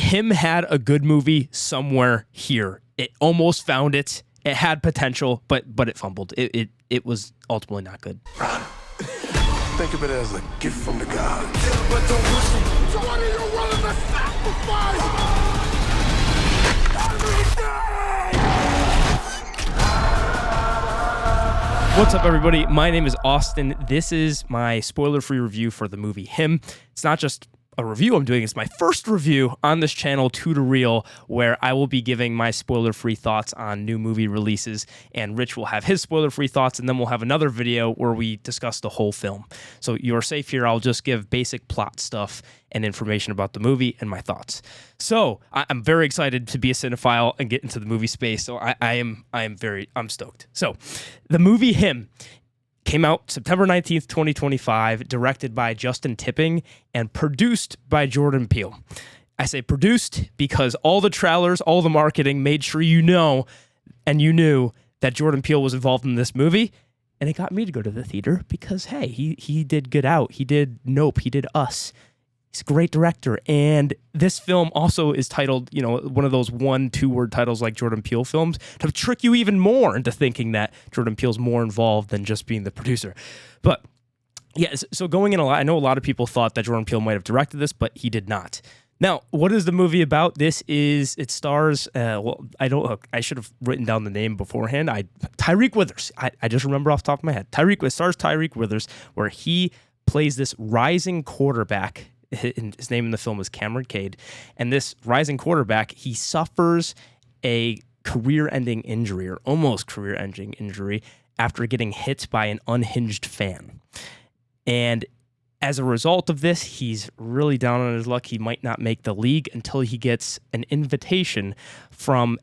Him had a good movie somewhere here. It almost found it. It had potential, but it fumbled. It was ultimately not good. Ron, think of it as a gift from the gods. But don't listen to what you're willing to sacrifice. What's up, everybody? My name is Austin. This is my spoiler-free review for the movie Him. It's not just a review I'm doing. It's my first review on this channel, To The Real, where I will be giving my spoiler-free thoughts on new movie releases, and Rich will have his spoiler-free thoughts, and then we'll have another video where we discuss the whole film. So you're safe here. I'll just give basic plot stuff and information about the movie and my thoughts. So I'm very excited to be a cinephile and get into the movie space. So I'm stoked. So the movie Him came out September 19th, 2025, directed by Justin Tipping and produced by Jordan Peele. I say produced because all the trailers, all the marketing made sure you know and you knew that Jordan Peele was involved in this movie. And it got me to go to the theater because, hey, he did Get Out. He did Nope. He did Us. He's a great director. And this film also is titled, one of those 1-2 word titles like Jordan Peele films to trick you even more into thinking that Jordan Peele's more involved than just being the producer. But yeah, so going in I know a lot of people thought that Jordan Peele might have directed this, but he did not. Now, what is the movie about? It stars, I should have written down the name beforehand. Tyreek Withers. I just remember off the top of my head. It stars Tyreek Withers, where he plays this rising quarterback. His name in the film is Cameron Cade, and this rising quarterback, he suffers a career-ending injury, or almost career-ending injury, after getting hit by an unhinged fan. And as a result of this, he's really down on his luck. He might not make the league until he gets an invitation from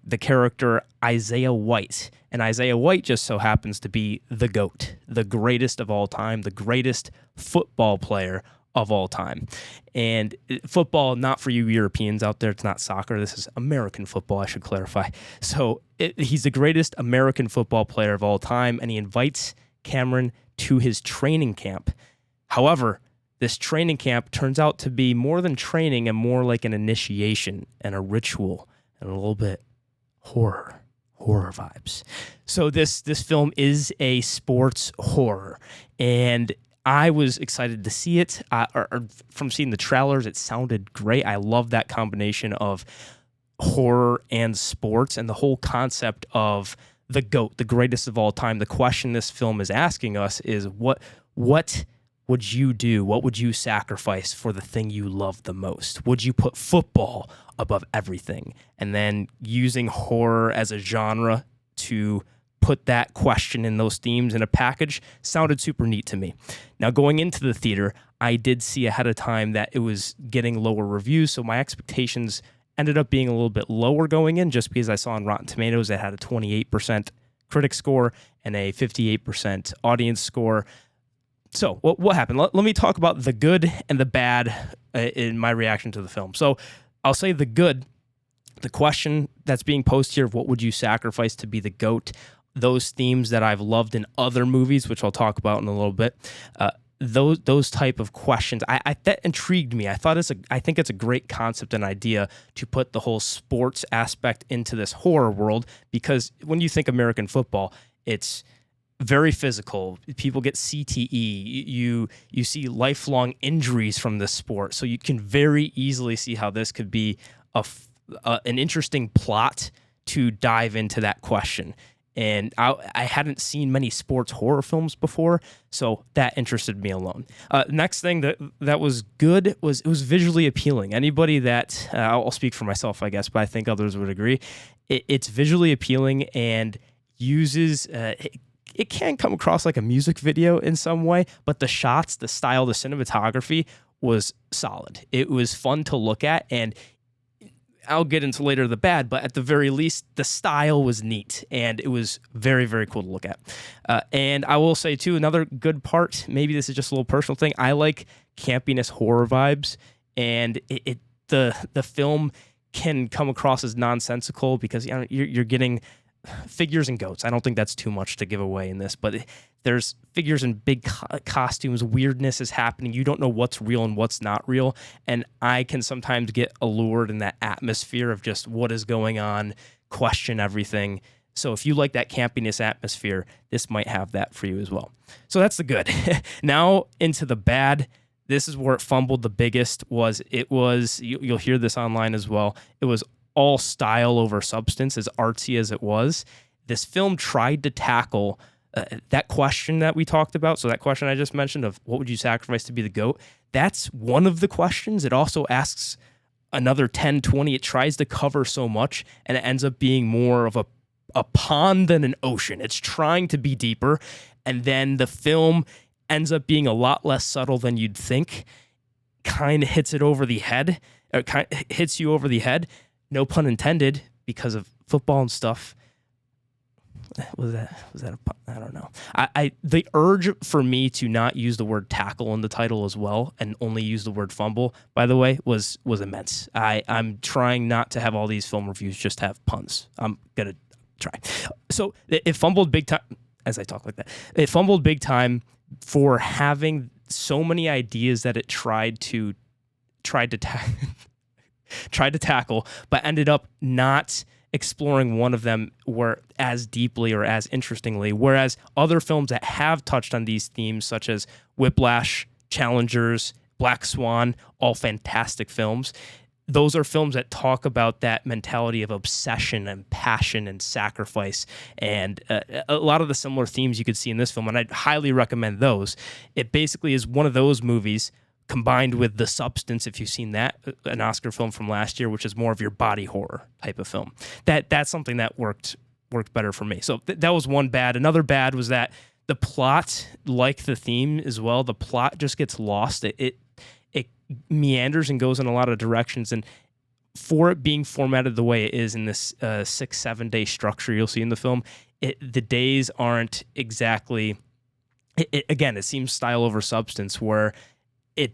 the character Isaiah White. And Isaiah White just so happens to be the GOAT, the greatest of all time, the greatest football player of all time. And football, not for you Europeans out there, it's not soccer. This is American football, I should clarify. So he's the greatest American football player of all time, and he invites Cameron to his training camp. However, this training camp turns out to be more than training and more like an initiation and a ritual and a little bit horror vibes. So this film is a sports horror, and I was excited to see it. From seeing the trailers, it sounded great. I love that combination of horror and sports and the whole concept of the GOAT, the greatest of all time. The question this film is asking us is, what would you do? What would you sacrifice for the thing you love the most? Would you put football above everything? And then using horror as a genre to put that question and those themes in a package sounded super neat to me. Now, going into the theater, I did see ahead of time that it was getting lower reviews, so my expectations ended up being a little bit lower going in, just because I saw on Rotten Tomatoes it had a 28% critic score and a 58% audience score. So what happened? Let me talk about the good and the bad in my reaction to the film. So I'll say the good, the question that's being posed here of what would you sacrifice to be the GOAT, those themes that I've loved in other movies, which I'll talk about in a little bit, those type of questions, that intrigued me. I think it's a great concept and idea to put the whole sports aspect into this horror world, because when you think American football, it's very physical. People get CTE. You see lifelong injuries from this sport, so you can very easily see how this could be an interesting plot to dive into that question. And I hadn't seen many sports horror films before, so that interested me alone. Next thing that was good was it was visually appealing. Anybody that, I'll speak for myself, I guess, but I think others would agree, it's visually appealing and uses, it can come across like a music video in some way, but the shots, the style, the cinematography was solid. It was fun to look at, and I'll get into later the bad, but at the very least, the style was neat, and it was very, very cool to look at. And I will say, too, another good part, maybe this is just a little personal thing, I like campiness horror vibes, and the film can come across as nonsensical because you're getting figures and goats. I don't think that's too much to give away in this, but there's figures and big costumes. Weirdness is happening. You don't know what's real and what's not real. And I can sometimes get allured in that atmosphere of just what is going on, question everything. So if you like that campiness atmosphere, this might have that for you as well. So that's the good. Now into the bad. This is where it fumbled the biggest. You'll hear this online as well. It was all style over substance, as artsy as it was. This film tried to tackle that question that we talked about. So that question I just mentioned of what would you sacrifice to be the GOAT? That's one of the questions. It also asks another 10, 20. It tries to cover so much, and it ends up being more of a pond than an ocean. It's trying to be deeper, and then the film ends up being a lot less subtle than you'd think. Kind of hits it over the head, or hits you over the head. No pun intended, because of football and stuff. Was that a pun? I don't know. The urge for me to not use the word tackle in the title as well and only use the word fumble, by the way, was immense. I'm trying not to have all these film reviews just have puns. I'm gonna try. So it fumbled big time. As I talk like that, it fumbled big time for having so many ideas that it tried to tackle, but ended up not exploring one of them as deeply or as interestingly, whereas other films that have touched on these themes, such as Whiplash, Challengers, Black Swan, all fantastic films. Those are films that talk about that mentality of obsession and passion and sacrifice, and a lot of the similar themes you could see in this film, and I'd highly recommend those. It basically is one of those movies combined with The Substance, if you've seen that, an Oscar film from last year, which is more of your body horror type of film. That's something that worked better for me. So that was one bad. Another bad was that the plot, like the theme as well, the plot just gets lost. It meanders and goes in a lot of directions, and for it being formatted the way it is in this 6-7 day structure you'll see in the film, the days aren't exactly. Again, it seems style over substance, where it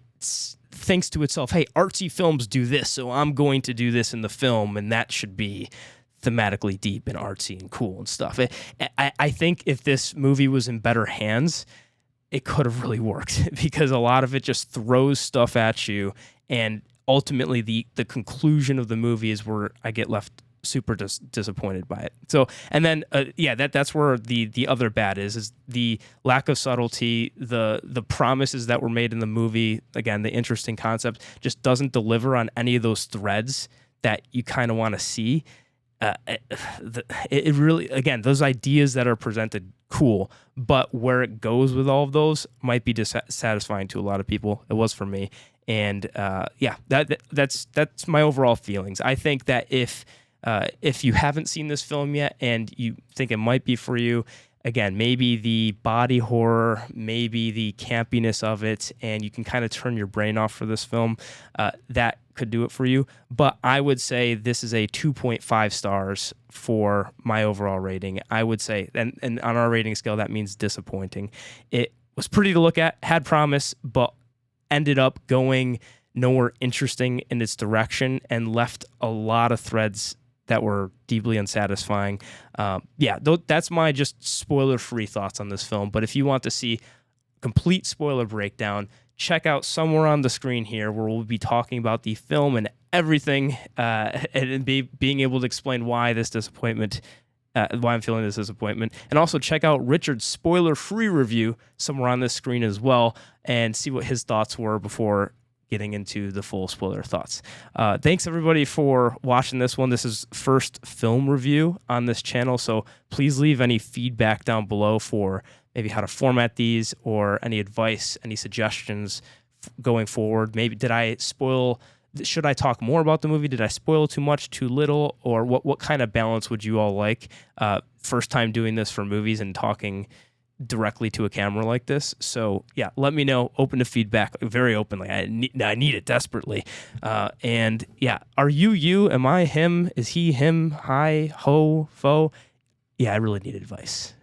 thinks to itself, hey, artsy films do this, so I'm going to do this in the film, and that should be thematically deep and artsy and cool and stuff. I think if this movie was in better hands, it could have really worked, because a lot of it just throws stuff at you, and ultimately the conclusion of the movie is where I get left super disappointed by it. So, and then that's where the other bad is the lack of subtlety, the promises that were made in the movie. Again, the interesting concept just doesn't deliver on any of those threads that you kind of want to see. It really, again, those ideas that are presented, cool, but where it goes with all of those might be dissatisfying to a lot of people. It was for me, and that's my overall feelings. I think that if you haven't seen this film yet and you think it might be for you, again, maybe the body horror, maybe the campiness of it, and you can kind of turn your brain off for this film, that could do it for you. But I would say this is a 2.5 stars for my overall rating. I would say, and on our rating scale, that means disappointing. It was pretty to look at, had promise, but ended up going nowhere interesting in its direction and left a lot of threads that were deeply unsatisfying. That's my just spoiler-free thoughts on this film. But if you want to see complete spoiler breakdown, check out somewhere on the screen here, where we'll be talking about the film and everything, and being able to explain why this disappointment, why I'm feeling this disappointment. And also check out Richard's spoiler-free review somewhere on this screen as well, and see what his thoughts were before getting into the full spoiler thoughts. Thanks everybody for watching this one. This is first film review on this channel, so please leave any feedback down below for maybe how to format these, or any advice, any suggestions going forward. Maybe should I talk more about the movie? Did I spoil too much, too little? Or what kind of balance would you all like? First time doing this for movies and talking directly to a camera like this. So yeah, let me know. Open to feedback very openly. I need it desperately. And yeah, are you? Am I him? Is he him? Hi, ho, fo? Yeah, I really need advice.